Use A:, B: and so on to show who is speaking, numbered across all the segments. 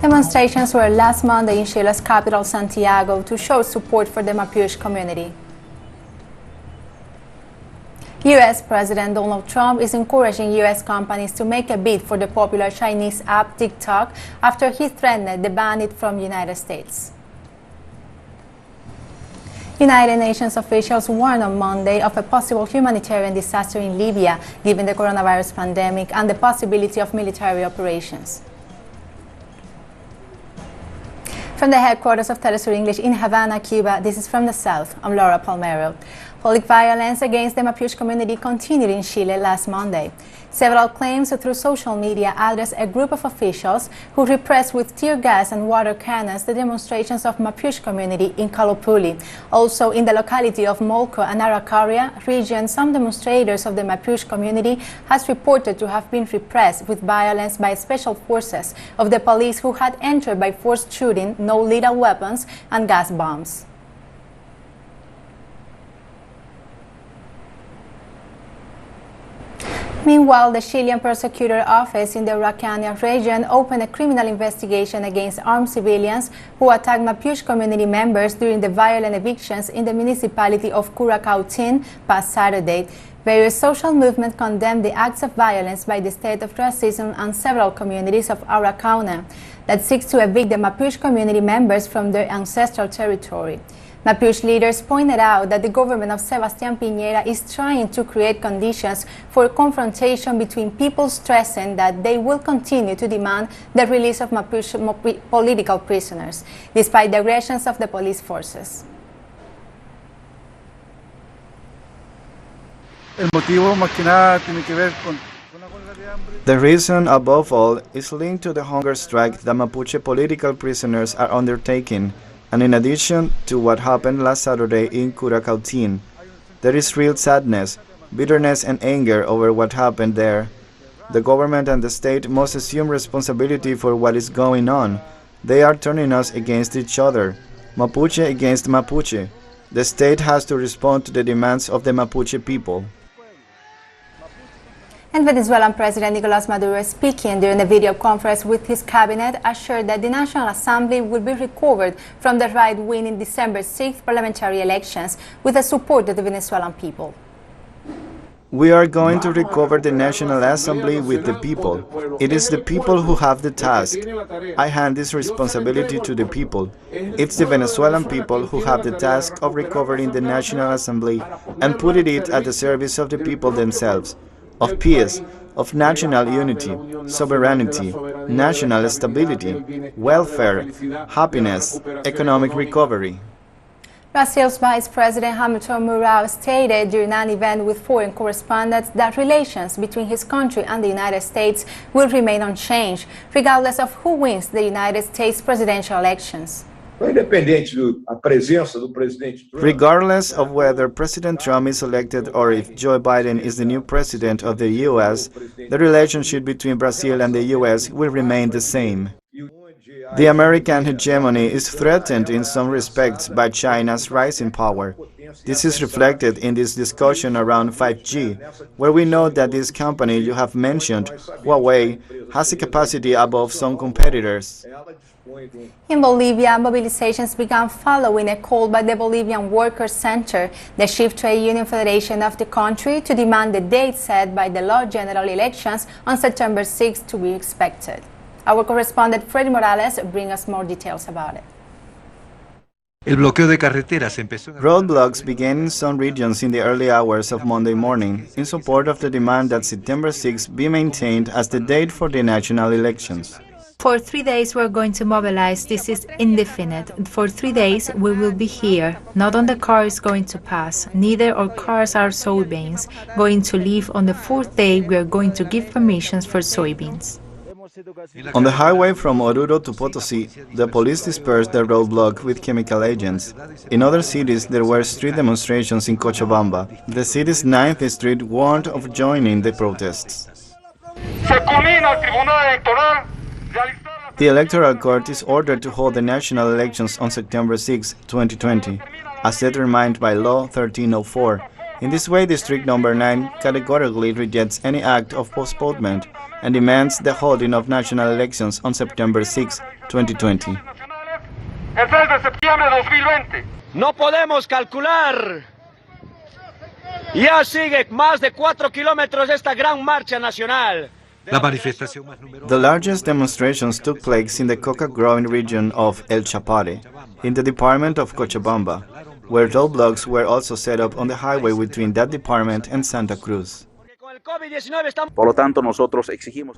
A: Demonstrations were last Monday in Chile's capital, Santiago, to show support for the Mapuche community. U.S. President Donald Trump is encouraging U.S. companies to make a bid for the popular Chinese app TikTok after he threatened to ban it from the United States. United Nations officials warned on Monday of a possible humanitarian disaster in Libya, given the coronavirus pandemic and the possibility of military operations. From the headquarters of Telesur English in Havana, Cuba, this is From the South. I'm Laura Palmero. Public violence against the Mapuche community continued in Chile last Monday. Several claims through social media address a group of officials who repressed with tear gas and water cannons the demonstrations of Mapuche community in Calopulli. Also in the locality of Molco and Araucaria region, some demonstrators of the Mapuche community has reported to have been repressed with violence by special forces of the police who had entered by forced shooting, no lethal weapons and gas bombs. Meanwhile, the Chilean prosecutor office in the Araucania region opened a criminal investigation against armed civilians who attacked Mapuche community members during the violent evictions in the municipality of Curacautín past Saturday. Various social movements condemned the acts of violence by the state of racism and several communities of Araucania that seeks to evict the Mapuche community members from their ancestral territory. Mapuche leaders pointed out that the government of Sebastián Piñera is trying to create conditions for confrontation between people, stressing that they will continue to demand the release of Mapuche political prisoners, despite the aggressions of the police forces.
B: The reason, above all, is linked to the hunger strike that Mapuche political prisoners are undertaking. And in addition to what happened last Saturday in Curacautín, there is real sadness, bitterness and anger over what happened there. The government and the state must assume responsibility for what is going on. They are turning us against each other, Mapuche against Mapuche. The state has to respond to the demands of the Mapuche people.
A: And Venezuelan President Nicolas Maduro, speaking during a video conference with his cabinet, assured that the National Assembly will be recovered from the right-winning December 6th parliamentary elections with the support of the Venezuelan people.
B: We are going to recover the National Assembly with the people. It is the people who have the task. I hand this responsibility to the people. It's the Venezuelan people who have the task of recovering the National Assembly and putting it at the service of the people themselves, of peace, of national unity, sovereignty, national stability, welfare, happiness, economic recovery.
A: Brazil's Vice President Hamilton Mourão stated during an event with foreign correspondents that relations between his country and the United States will remain unchanged, regardless of who wins the United States presidential elections.
B: Regardless of whether President Trump is elected or if Joe Biden is the new president of the U.S., the relationship between Brazil and the U.S. will remain the same. The American hegemony is threatened in some respects by China's rising power. This is reflected in this discussion around 5G, where we know that this company you have mentioned, Huawei, has a capacity above some competitors.
A: In Bolivia, mobilizations began following a call by the Bolivian Workers' Center, the chief trade union federation of the country, to demand the date set by the law general elections on September 6 to be expected. Our correspondent Freddy Morales brings us more details about it.
B: Roadblocks began in some regions in the early hours of Monday morning in support of the demand that September 6 be maintained as the date for the national elections.
C: For 3 days we're going to mobilize. This is indefinite. For 3 days we will be here. Not on the car is going to pass. Neither our cars are soybeans going to leave. On the 4th day we are going to give permissions for soybeans.
B: On the highway from Oruro to Potosí, the police dispersed the roadblock with chemical agents. In other cities, there were street demonstrations in Cochabamba. The city's 9th district warned of joining the protests. The Electoral Court is ordered to hold the national elections on September 6, 2020, as determined by Law 1304, In this way, District Number 9 categorically rejects any act of postponement and demands the holding of national elections on September 6, 2020.
D: El 6 de septiembre de 2020.
E: No podemos calcular. Ya sigue más de 4 kilómetros esta gran marcha nacional.
B: The largest demonstrations took place in the coca-growing region of El Chapare, in the department of Cochabamba, where roadblocks were also set up on the highway between that department and Santa Cruz.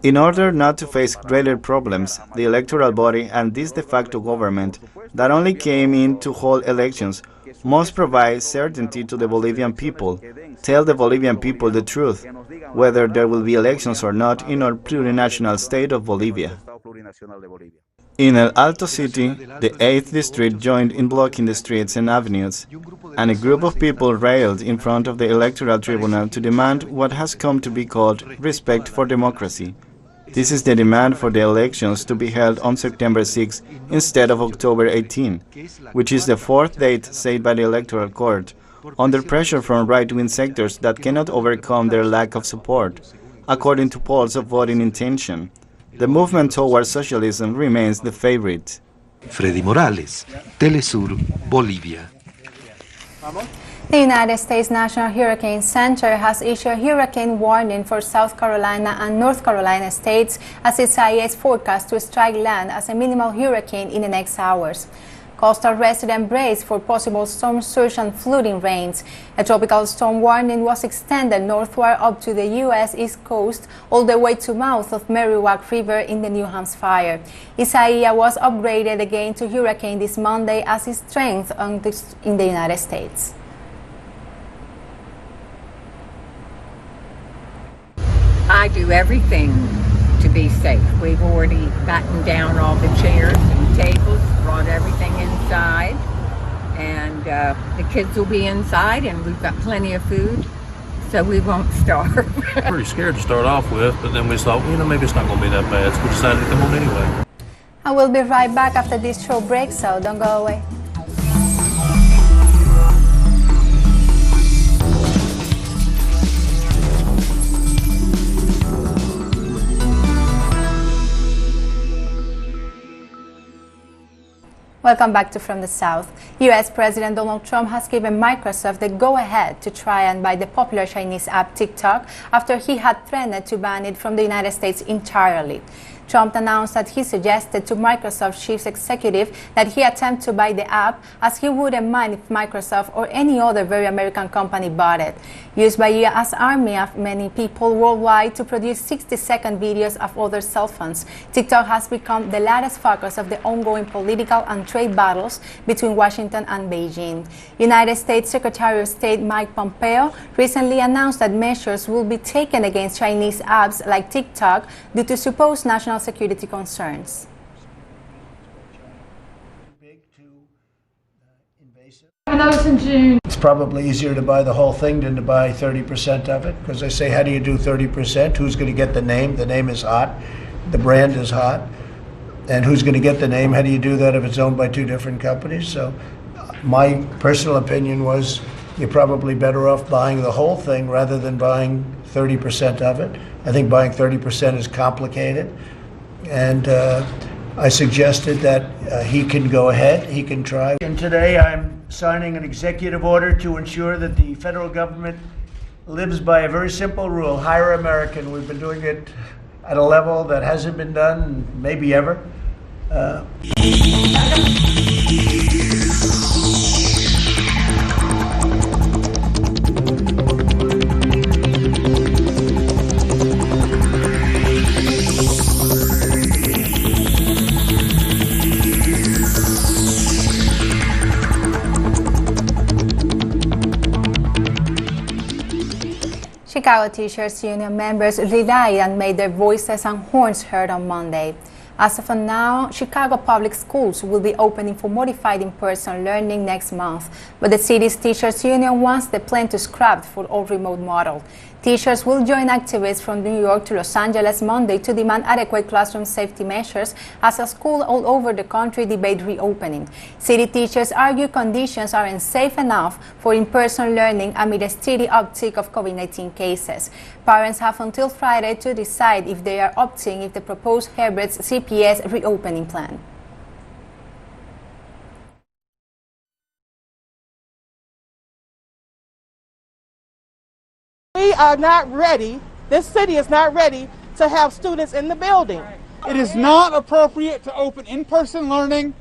B: In order not to face greater problems, the electoral body and this de facto government that only came in to hold elections must provide certainty to the Bolivian people, tell the Bolivian people the truth, whether there will be elections or not in our plurinational state of Bolivia. In El Alto City, the 8th district joined in blocking the streets and avenues, and a group of people railed in front of the electoral tribunal to demand what has come to be called respect for democracy. This is the demand for the elections to be held on September 6 instead of October 18, which is the fourth date set by the Electoral Court, under pressure from right-wing sectors that cannot overcome their lack of support, according to polls of voting intention. The movement towards socialism remains the favorite.
F: Freddy Morales, Telesur, Bolivia.
A: The United States National Hurricane Center has issued a hurricane warning for South Carolina and North Carolina states as its IS forecast to strike land as a minimal hurricane in the next hours. Coastal residents brace for possible storm surge and flooding rains. A tropical storm warning was extended northward up to the U.S. East Coast all the way to mouth of Merrimack River in the New Hampshire. Isaiah was upgraded again to hurricane this Monday as its strength in the United States.
G: I do everything to be safe. We've already gotten down all the chairs and tables, brought everything inside, and the kids will be inside, and we've got plenty of food, so we won't starve.
H: Pretty scared to start off with, but then we thought, maybe it's not going to be that bad, so we decided to come on anyway.
A: I will be right back after this short break, so don't go away. Welcome back to From the South. U.S. President Donald Trump has given Microsoft the go-ahead to try and buy the popular Chinese app TikTok after he had threatened to ban it from the United States entirely. Trump announced that he suggested to Microsoft chief executive that he attempt to buy the app, as he wouldn't mind if Microsoft or any other very American company bought it. Used by U.S. Army of many people worldwide to produce 60-second videos of other cell phones, TikTok has become the latest focus of the ongoing political and trade battles between Washington and Beijing. United States Secretary of State Mike Pompeo recently announced that measures will be taken against Chinese apps like TikTok due to supposed national security concerns.
I: It's probably easier to buy the whole thing than to buy 30% of it, because they say, how do you do 30%? Who's going to get the name? The name is hot. The brand is hot. And who's going to get the name? How do you do that if it's owned by two different companies? So my personal opinion was you're probably better off buying the whole thing rather than buying 30% of it. I think buying 30% is complicated. And I suggested that he can go ahead, he can try. And today I'm signing an executive order to ensure that the federal government lives by a very simple rule: hire American. We've been doing it at a level that hasn't been done maybe ever.
A: Chicago Teachers Union members rallied and made their voices and horns heard on Monday. As of now, Chicago public schools will be opening for modified in-person learning next month, but the city's teachers union wants the plan to scrap for all remote model. Teachers will join activists from New York to Los Angeles Monday to demand adequate classroom safety measures as a school all over the country debate reopening. City teachers argue conditions aren't safe enough for in-person learning amid a steady uptick of COVID-19 cases. Parents have until Friday to decide if they are opting if the proposed Herbert's CPS reopening plan.
J: We are not ready, this city is not ready to have students in the building.
K: It is not appropriate to open in-person learning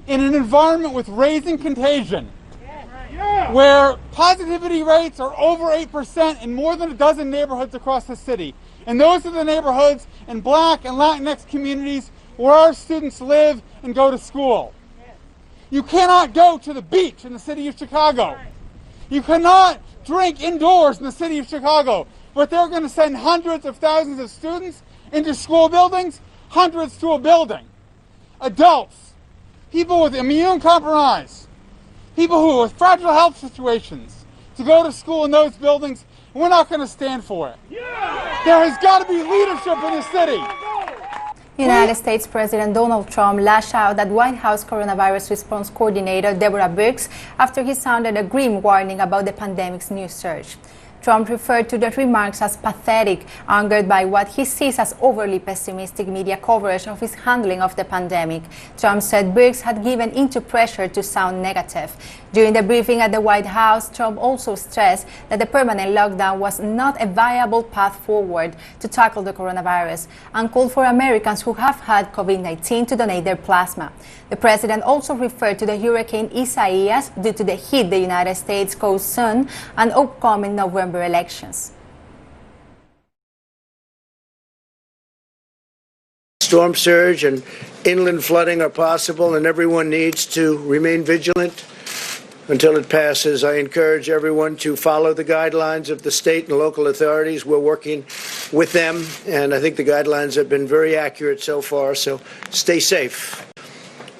K: in an environment with raising contagion, where positivity rates are over 8% in more than a dozen neighborhoods across the city. And those are the neighborhoods in Black and Latinx communities where our students live and go to school. You cannot go to the beach in the city of Chicago. You cannot drink indoors in the city of Chicago, but they're going to send hundreds of thousands of students into school buildings, hundreds to a building. Adults, people with immune compromise, people who are with fragile health situations, to go to school in those buildings. We're not going to stand for it. There has got to be leadership in the city.
A: United States President Donald Trump lashed out at White House coronavirus response coordinator Deborah Birx after he sounded a grim warning about the pandemic's new surge. Trump referred to the remarks as pathetic, angered by what he sees as overly pessimistic media coverage of his handling of the pandemic. Trump said Birx had given into pressure to sound negative. During the briefing at the White House, Trump also stressed that the permanent lockdown was not a viable path forward to tackle the coronavirus and called for Americans who have had COVID-19 to donate their plasma. The president also referred to the Hurricane Isaias due to the heat the United States caused soon and upcoming November elections.
I: Storm surge and inland flooding are possible, and everyone needs to remain vigilant until it passes. I encourage everyone to follow the guidelines of the state and local authorities. We're working with them, and I think the guidelines have been very accurate so far, so stay safe.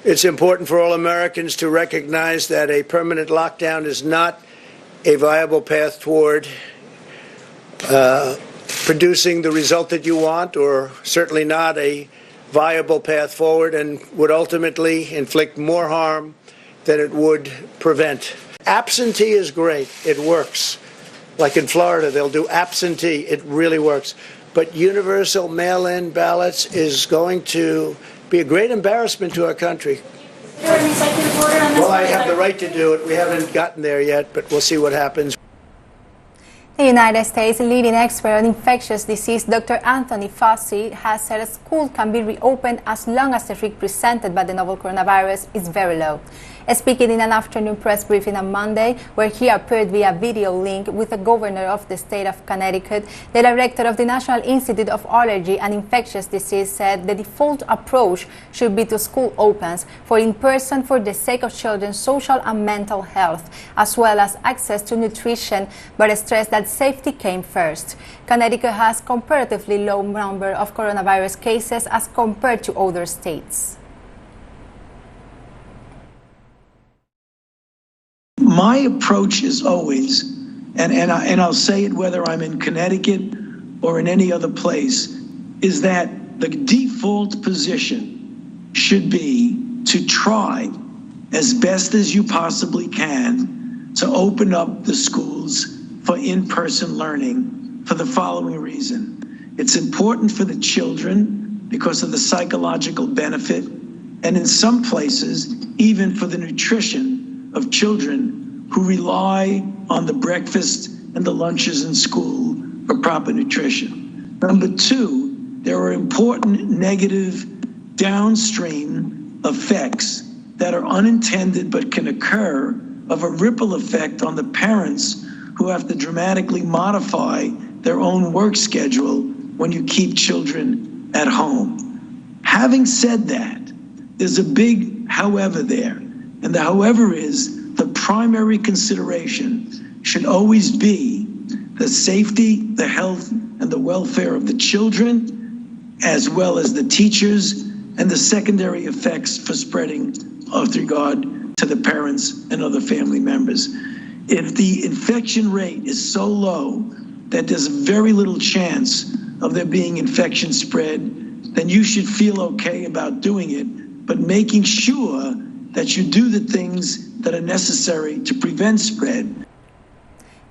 I: It's important for all Americans to recognize that a permanent lockdown is not a viable path toward producing the result that you want, or certainly not a viable path forward, and would ultimately inflict more harm than it would prevent. Absentee is great. It works. Like in Florida, they'll do absentee. It really works. But universal mail-in ballots is going to be a great embarrassment to our country. Well, I have the right to do it. We haven't gotten there yet, but we'll see what happens.
A: The United States leading expert on infectious disease, Dr. Anthony Fauci, has said a school can be reopened as long as the risk presented by the novel coronavirus is very low. Speaking in an afternoon press briefing on Monday, where he appeared via video link with the governor of the state of Connecticut, the director of the National Institute of Allergy and Infectious Disease said the default approach should be to school opens for in-person for the sake of children's social and mental health, as well as access to nutrition, but stressed that safety came first. Connecticut has comparatively low number of coronavirus cases as compared to other states.
L: My approach is always, and I'll say it whether I'm in Connecticut or in any other place, is that the default position should be to try as best as you possibly can to open up the schools for in-person learning for the following reason. It's important for the children because of the psychological benefit, and in some places, even for the nutrition of children who rely on the breakfast and the lunches in school for proper nutrition. Number two, there are important negative downstream effects that are unintended but can occur of a ripple effect on the parents who have to dramatically modify their own work schedule when you keep children at home. Having said that, there's a big however there, and the however is the primary consideration should always be the safety, the health, and the welfare of the children, as well as the teachers and the secondary effects for spreading with regard to the parents and other family members. If the infection rate is so low that there's very little chance of there being infection spread, then you should feel okay about doing it, but making sure that you do the things that are necessary to prevent spread.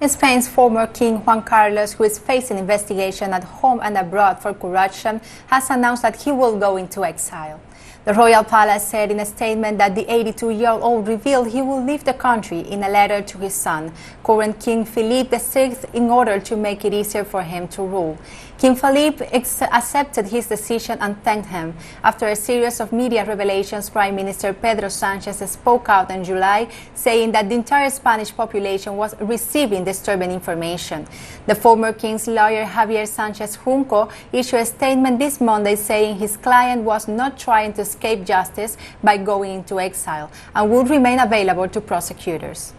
A: Spain's former king Juan Carlos, who is facing investigation at home and abroad for corruption, has announced that he will go into exile. The royal palace said in a statement that the 82-year-old revealed he will leave the country in a letter to his son, current King Philippe VI, in order to make it easier for him to rule. King Philippe accepted his decision and thanked him. After a series of media revelations, Prime Minister Pedro Sánchez spoke out in July, saying that the entire Spanish population was receiving disturbing information. The former king's lawyer Javier Sánchez Junco issued a statement this Monday saying his client was not trying to escape justice by going into exile and would remain available to prosecutors.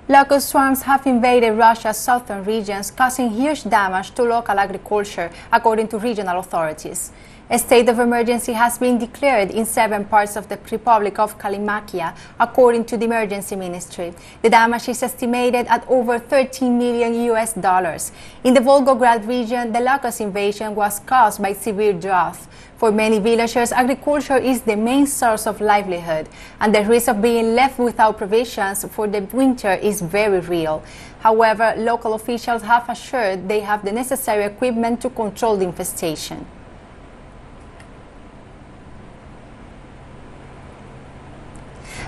A: Locust swarms have invaded Russia's southern regions, causing huge damage to local agriculture, according to regional authorities. A state of emergency has been declared in 7 parts of the Republic of Kalmykia, according to the emergency ministry. The damage is estimated at over $13 million. In the Volgograd region, the locust invasion was caused by severe drought. For many villagers, agriculture is the main source of livelihood, and the risk of being left without provisions for the winter is very real. However, local officials have assured they have the necessary equipment to control the infestation.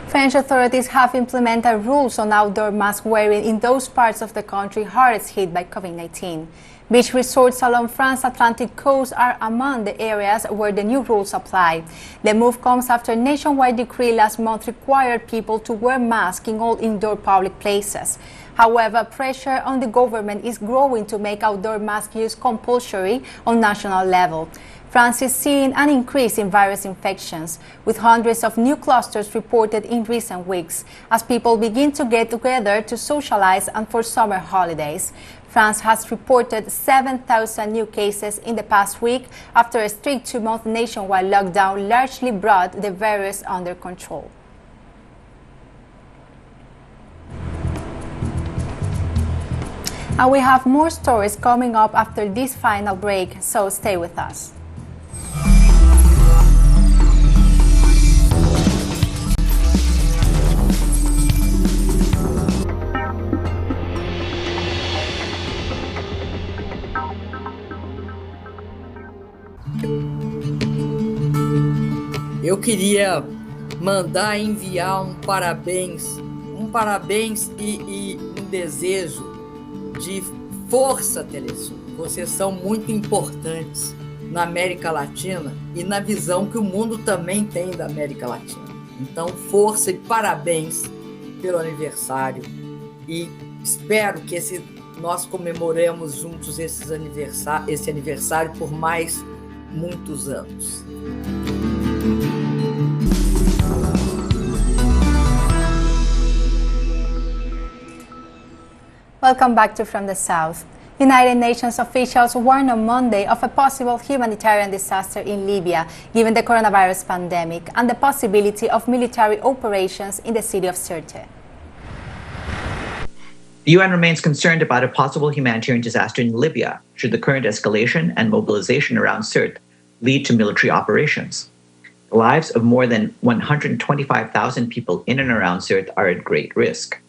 A: French authorities have implemented rules on outdoor mask wearing in those parts of the country hardest hit by COVID-19. Beach resorts along France's Atlantic coast are among the areas where the new rules apply. The move comes after a nationwide decree last month required people to wear masks in all indoor public places. However, pressure on the government is growing to make outdoor mask use compulsory on national level. France is seeing an increase in virus infections, with hundreds of new clusters reported in recent weeks, as people begin to get together to socialize and for summer holidays. France has reported 7,000 new cases in the past week after a strict 2-month nationwide lockdown largely brought the virus under control. And we have more stories coming up after this final break, so stay with us.
M: Eu queria mandar enviar um parabéns e um desejo de força, Telesur. Vocês são muito importantes na América Latina e na visão que o mundo também tem da América Latina. Então, força e parabéns pelo aniversário e espero que nós comemoremos juntos esse aniversário por mais muitos anos.
A: Welcome back to From the South. United Nations officials warned on Monday of a possible humanitarian disaster in Libya, given the coronavirus pandemic and the possibility of military operations in the city of Sirte.
N: The UN remains concerned about a possible humanitarian disaster in Libya should the current escalation and mobilization around Sirte lead to military operations. The lives of more than 125,000 people in and around Sirte are at great risk.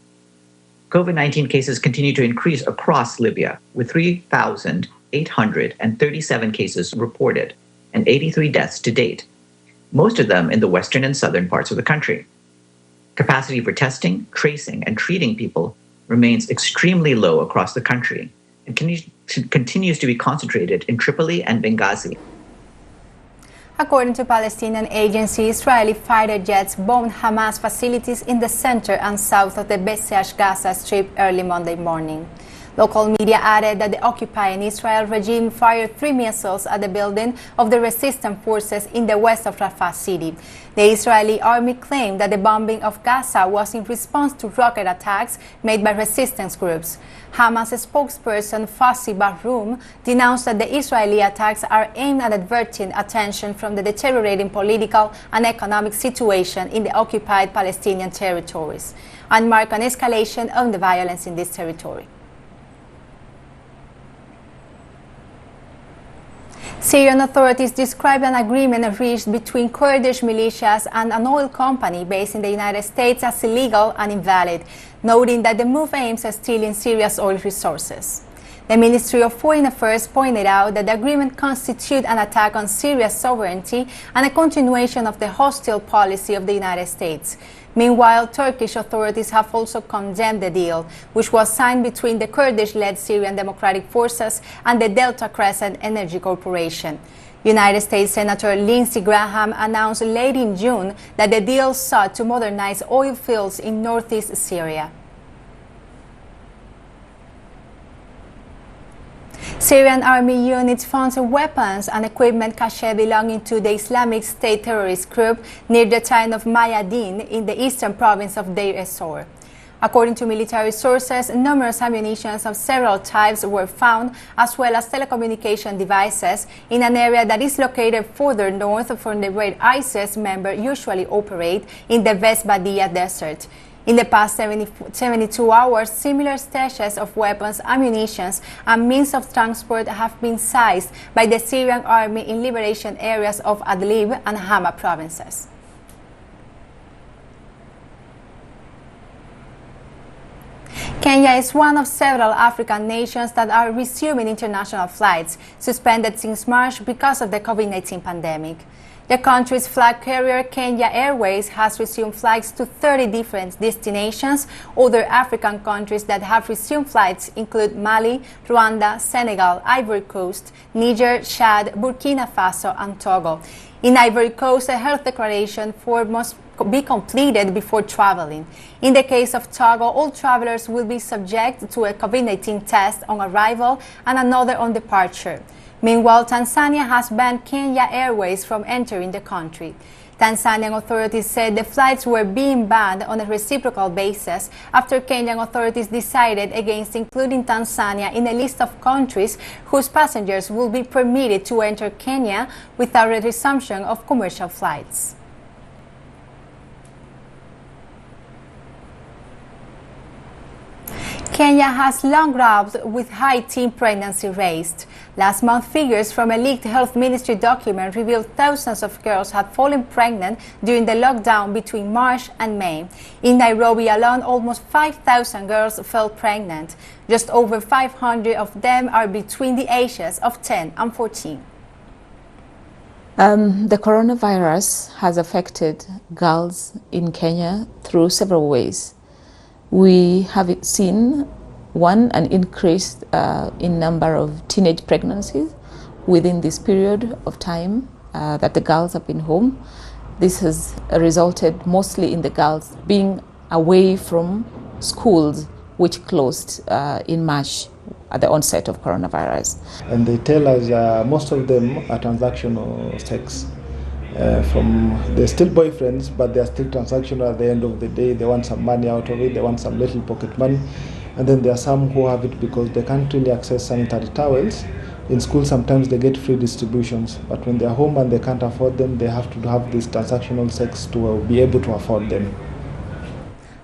N: COVID-19 cases continue to increase across Libya, with 3,837 cases reported and 83 deaths to date, most of them in the western and southern parts of the country. Capacity for testing, tracing, and treating people remains extremely low across the country and continues to be concentrated in Tripoli and Benghazi.
A: According to Palestinian agency, Israeli fighter jets bombed Hamas facilities in the center and south of the Beth Shemesh Gaza Strip early Monday morning. Local media added that the occupying Israel regime fired 3 missiles at the building of the resistance forces in the west of Rafah city. The Israeli army claimed that the bombing of Gaza was in response to rocket attacks made by resistance groups. Hamas spokesperson Fauci denounced that the Israeli attacks are aimed at diverting attention from the deteriorating political and economic situation in the occupied Palestinian territories and mark an escalation of the violence in this territory. Syrian authorities described an agreement reached between Kurdish militias and an oil company based in the United States as illegal and invalid, noting that the move aims at stealing Syria's oil resources. The Ministry of Foreign Affairs pointed out that the agreement constitutes an attack on Syria's sovereignty and a continuation of the hostile policy of the United States. Meanwhile, Turkish authorities have also condemned the deal, which was signed between the Kurdish-led Syrian Democratic Forces and the Delta Crescent Energy Corporation. United States Senator Lindsey Graham announced late in June that the deal sought to modernize oil fields in northeast Syria. Syrian army units found weapons and equipment cache belonging to the Islamic State terrorist group near the town of Mayadin in the eastern province of Deir ez-Zor. According to military sources, numerous ammunition of several types were found, as well as telecommunication devices, in an area that is located further north from where ISIS members usually operate in the West Badia Desert. In the past 72 hours, similar stashes of weapons, ammunition, and means of transport have been seized by the Syrian army in liberation areas of Idlib and Hama provinces. Kenya is one of several African nations that are resuming international flights, suspended since March because of the COVID-19 pandemic. The country's flag carrier, Kenya Airways, has resumed flights to 30 different destinations. Other African countries that have resumed flights include Mali, Rwanda, Senegal, Ivory Coast, Niger, Chad, Burkina Faso, and Togo. In Ivory Coast, a health declaration must be completed before traveling. In the case of Togo, all travelers will be subject to a COVID-19 test on arrival and another on departure. Meanwhile, Tanzania has banned Kenya Airways from entering the country. Tanzanian authorities said the flights were being banned on a reciprocal basis after Kenyan authorities decided against including Tanzania in a list of countries whose passengers will be permitted to enter Kenya without a resumption of commercial flights. Kenya has long grappled with high teen pregnancy rates. Last month, figures from a leaked health ministry document revealed thousands of girls had fallen pregnant during the lockdown between March and May. In Nairobi alone, almost 5,000 girls fell pregnant. Just over 500 of them are between the ages of 10 and 14.
O: The coronavirus has affected girls in Kenya through several ways. We have seen, one, an increase in number of teenage pregnancies within this period of time that the girls have been home. This has resulted mostly in the girls being away from schools, which closed in March at the onset of coronavirus.
P: And they tell us most of them are transactional sex. They're still boyfriends, but they're still transactional at the end of the day. They want some money out of it, they want some little pocket money. And then there are some who have it because they can't really access sanitary towels. In school, sometimes they get free distributions, but when they're home and they can't afford them, they have to have this transactional sex to be able to afford them.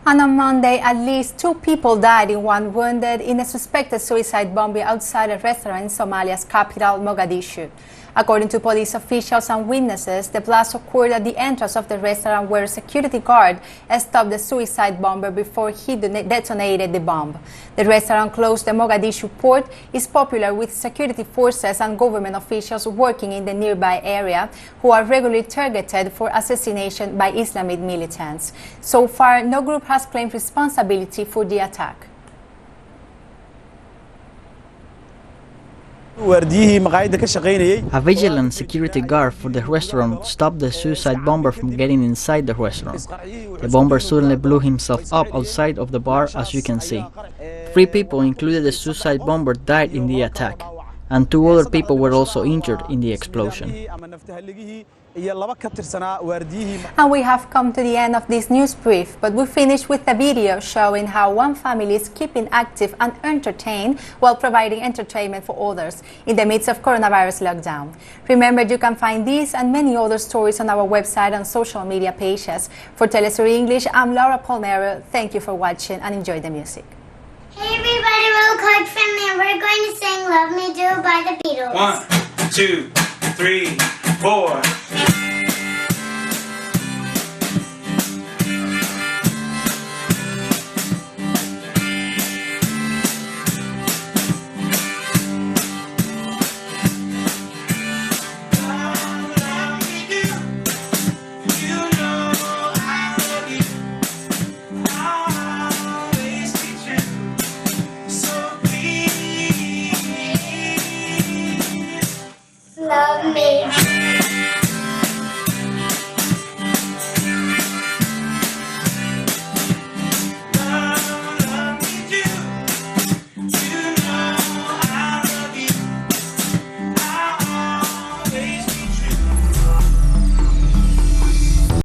A: And on Monday, at least 2 people died and 1 wounded in a suspected suicide bombing outside a restaurant in Somalia's capital, Mogadishu. According to police officials and witnesses, the blast occurred at the entrance of the restaurant where a security guard stopped the suicide bomber before he detonated the bomb. The restaurant, close to Mogadishu port, is popular with security forces and government officials working in the nearby area who are regularly targeted for assassination by Islamic militants. So far, no group has claimed responsibility for the attack.
Q: A vigilant security guard for the restaurant stopped the suicide bomber from getting inside the restaurant. The bomber suddenly blew himself up outside of the bar, as you can see. 3 people, including the suicide bomber, died in the attack, and 2 other people were also injured in the explosion.
A: And we have come to the end of this news brief, but we finish with a video showing how one family is keeping active and entertained while providing entertainment for others in the midst of coronavirus lockdown. Remember, you can find these and many other stories on our website and social media pages. For Telesur English, I'm Laura Palmero. Thank you for watching and enjoy the music.
R: Hey everybody, real quick from me, we're going to sing Love Me Do by the Beatles.
S: 1, 2, 3, 4.